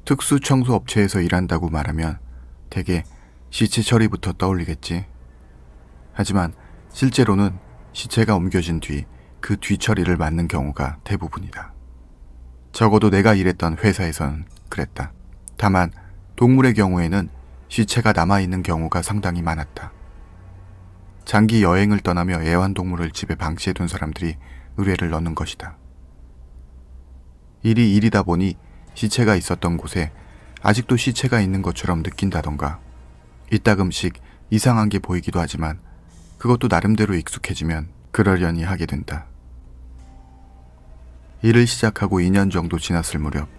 특수청소업체에서 일한다고 말하면 대개 시체 처리부터 떠올리겠지. 하지만 실제로는 시체가 옮겨진 뒤 그 뒤처리를 맡는 경우가 대부분이다. 적어도 내가 일했던 회사에선 그랬다. 다만 동물의 경우에는 시체가 남아있는 경우가 상당히 많았다. 장기 여행을 떠나며 애완동물을 집에 방치해둔 사람들이 의뢰를 넣는 것이다. 일이 일이다 보니 시체가 있었던 곳에 아직도 시체가 있는 것처럼 느낀다던가 이따금씩 이상한 게 보이기도 하지만 그것도 나름대로 익숙해지면 그러려니 하게 된다. 일을 시작하고 2년 정도 지났을 무렵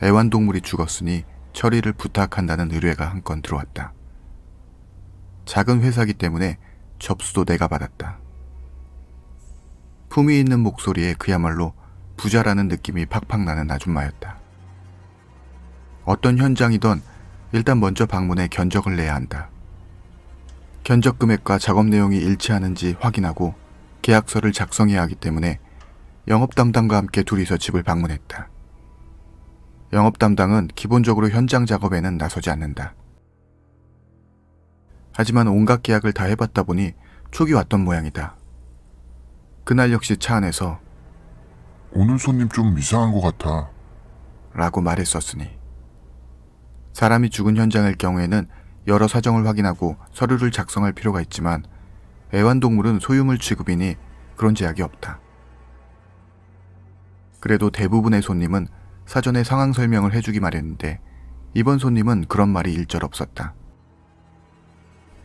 애완동물이 죽었으니 처리를 부탁한다는 의뢰가 한 건 들어왔다. 작은 회사기 때문에 접수도 내가 받았다. 품위 있는 목소리에 그야말로 부자라는 느낌이 팍팍 나는 아줌마였다. 어떤 현장이든 일단 먼저 방문해 견적을 내야 한다. 견적 금액과 작업 내용이 일치하는지 확인하고 계약서를 작성해야 하기 때문에 영업 담당과 함께 둘이서 집을 방문했다. 영업 담당은 기본적으로 현장 작업에는 나서지 않는다. 하지만 온갖 계약을 다 해봤다 보니 촉이 왔던 모양이다. 그날 역시 차 안에서 오늘 손님 좀 이상한 것 같아. 라고 말했었으니 사람이 죽은 현장일 경우에는 여러 사정을 확인하고 서류를 작성할 필요가 있지만 애완동물은 소유물 취급이니 그런 제약이 없다. 그래도 대부분의 손님은 사전에 상황 설명을 해주기 마련인데 이번 손님은 그런 말이 일절 없었다.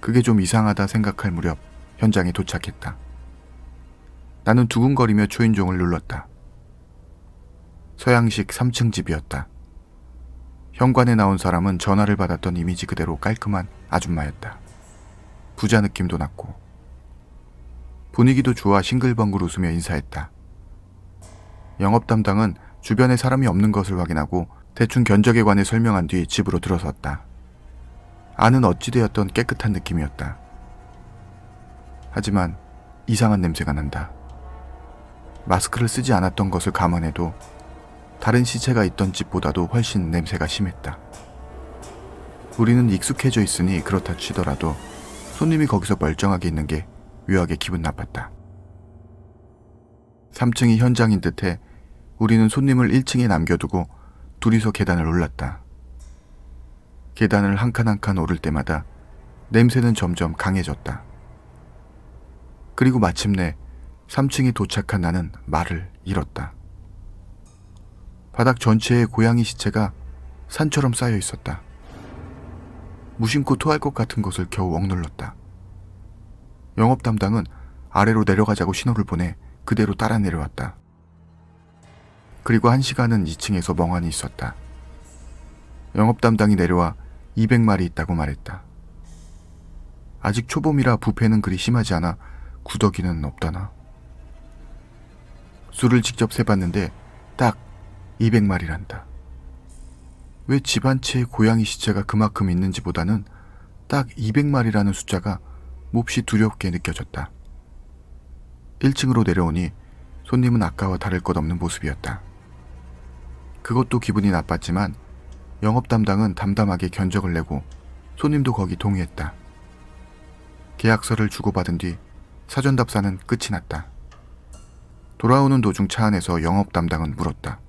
그게 좀 이상하다 생각할 무렵 현장에 도착했다. 나는 두근거리며 초인종을 눌렀다. 서양식 3층 집이었다. 현관에 나온 사람은 전화를 받았던 이미지 그대로 깔끔한 아줌마였다. 부자 느낌도 났고 분위기도 좋아 싱글벙글 웃으며 인사했다. 영업 담당은 주변에 사람이 없는 것을 확인하고 대충 견적에 관해 설명한 뒤 집으로 들어섰다. 안은 어찌되었던 깨끗한 느낌이었다. 하지만 이상한 냄새가 난다. 마스크를 쓰지 않았던 것을 감안해도 다른 시체가 있던 집보다도 훨씬 냄새가 심했다. 우리는 익숙해져 있으니 그렇다 치더라도 손님이 거기서 멀쩡하게 있는 게 묘하게 기분 나빴다. 3층이 현장인 듯해 우리는 손님을 1층에 남겨두고 둘이서 계단을 올랐다. 계단을 한 칸 한 칸 오를 때마다 냄새는 점점 강해졌다. 그리고 마침내 3층에 도착한 나는 말을 잃었다. 바닥 전체에 고양이 시체가 산처럼 쌓여 있었다. 무심코 토할 것 같은 것을 겨우 억눌렀다. 영업 담당은 아래로 내려가자고 신호를 보내 그대로 따라 내려왔다. 그리고 1시간은 2층에서 멍하니 있었다. 영업 담당이 내려와 200마리 있다고 말했다. 아직 초봄이라 부패는 그리 심하지 않아 구더기는 없다나. 수를 직접 세봤는데 딱 200마리란다. 왜 집 한 채에 고양이 시체가 그만큼 있는지보다는 딱 200마리라는 숫자가 몹시 두렵게 느껴졌다. 1층으로 내려오니 손님은 아까와 다를 것 없는 모습이었다. 그것도 기분이 나빴지만 영업 담당은 담담하게 견적을 내고 손님도 거기 동의했다. 계약서를 주고받은 뒤 사전 답사는 끝이 났다. 돌아오는 도중 차 안에서 영업 담당은 물었다.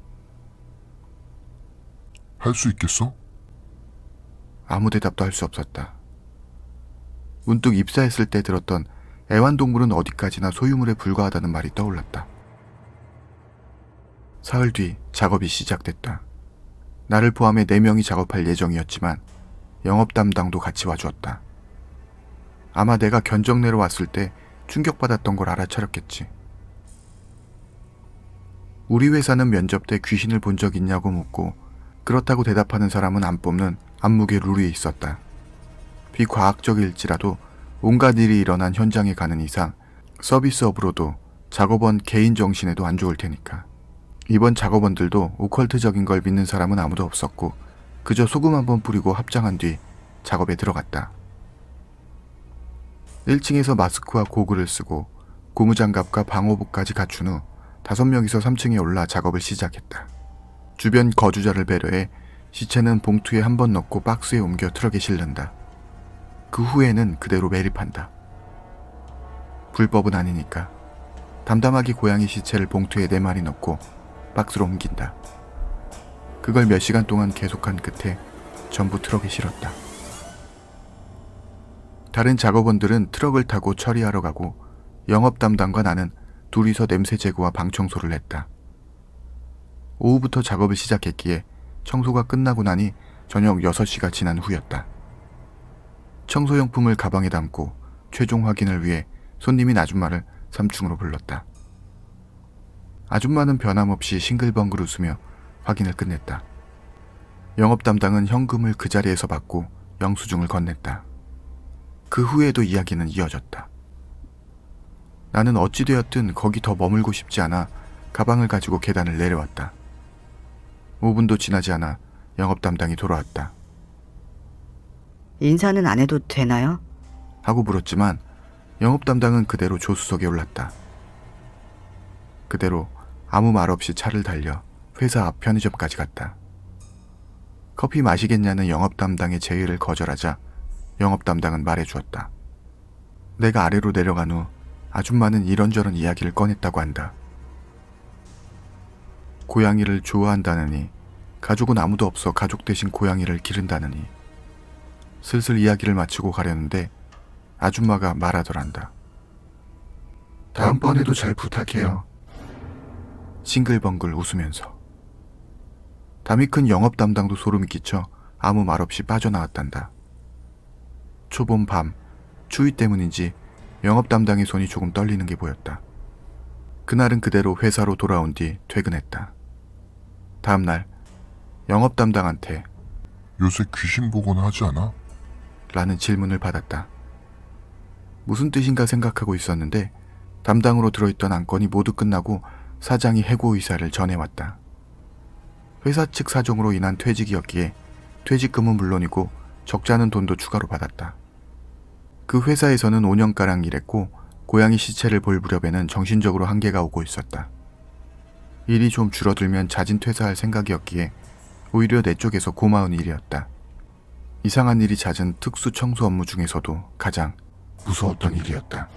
할 수 있겠어? 아무 대답도 할 수 없었다. 문득 입사했을 때 들었던 애완동물은 어디까지나 소유물에 불과하다는 말이 떠올랐다. 사흘 뒤 작업이 시작됐다. 나를 포함해 4명이 작업할 예정이었지만 영업 담당도 같이 와주었다. 아마 내가 견적 내러 왔을 때 충격받았던 걸 알아차렸겠지. 우리 회사는 면접 때 귀신을 본 적 있냐고 묻고 그렇다고 대답하는 사람은 안 뽑는 안목의 룰이 있었다. 비과학적일지라도 온갖 일이 일어난 현장에 가는 이상 서비스업으로도 작업원 개인 정신에도 안 좋을 테니까. 이번 작업원들도 오컬트적인 걸 믿는 사람은 아무도 없었고 그저 소금 한번 뿌리고 합장한 뒤 작업에 들어갔다. 1층에서 마스크와 고글을 쓰고 고무장갑과 방호복까지 갖춘 후 5명이서 3층에 올라 작업을 시작했다. 주변 거주자를 배려해 시체는 봉투에 한 번 넣고 박스에 옮겨 트럭에 실른다. 그 후에는 그대로 매립한다. 불법은 아니니까 담담하게 고양이 시체를 봉투에 4마리 넣고 박스로 옮긴다. 그걸 몇 시간 동안 계속한 끝에 전부 트럭에 실었다. 다른 작업원들은 트럭을 타고 처리하러 가고 영업 담당과 나는 둘이서 냄새 제거와 방 청소를 했다. 오후부터 작업을 시작했기에 청소가 끝나고 나니 저녁 6시가 지난 후였다. 청소용품을 가방에 담고 최종 확인을 위해 손님인 아줌마를 3층으로 불렀다. 아줌마는 변함없이 싱글벙글 웃으며 확인을 끝냈다. 영업 담당은 현금을 그 자리에서 받고 영수증을 건넸다. 그 후에도 이야기는 이어졌다. 나는 어찌되었든 거기 더 머물고 싶지 않아 가방을 가지고 계단을 내려왔다. 5분도 지나지 않아 영업 담당이 돌아왔다. 인사는 안 해도 되나요? 하고 물었지만 영업 담당은 그대로 조수석에 올랐다. 그대로 아무 말 없이 차를 달려 회사 앞 편의점까지 갔다. 커피 마시겠냐는 영업 담당의 제의를 거절하자 영업 담당은 말해주었다. 내가 아래로 내려간 후 아줌마는 이런저런 이야기를 꺼냈다고 한다. 고양이를 좋아한다느니, 가족은 아무도 없어 가족 대신 고양이를 기른다느니. 슬슬 이야기를 마치고 가려는데 아줌마가 말하더란다. 다음번에도 잘 부탁해요. 싱글벙글 웃으면서. 담이 큰 영업 담당도 소름이 끼쳐 아무 말 없이 빠져나왔단다. 초봄 밤, 추위 때문인지 영업 담당의 손이 조금 떨리는 게 보였다. 그날은 그대로 회사로 돌아온 뒤 퇴근했다. 다음날 영업 담당한테 요새 귀신 보거나 하지 않아? 라는 질문을 받았다. 무슨 뜻인가 생각하고 있었는데 담당으로 들어있던 안건이 모두 끝나고 사장이 해고 의사를 전해왔다. 회사 측 사정으로 인한 퇴직이었기에 퇴직금은 물론이고 적지 않은 돈도 추가로 받았다. 그 회사에서는 5년가량 일했고 고양이 시체를 볼 무렵에는 정신적으로 한계가 오고 있었다. 일이 좀 줄어들면 자진 퇴사할 생각이었기에 오히려 내 쪽에서 고마운 일이었다. 이상한 일이 잦은 특수 청소 업무 중에서도 가장 무서웠던 일이었다.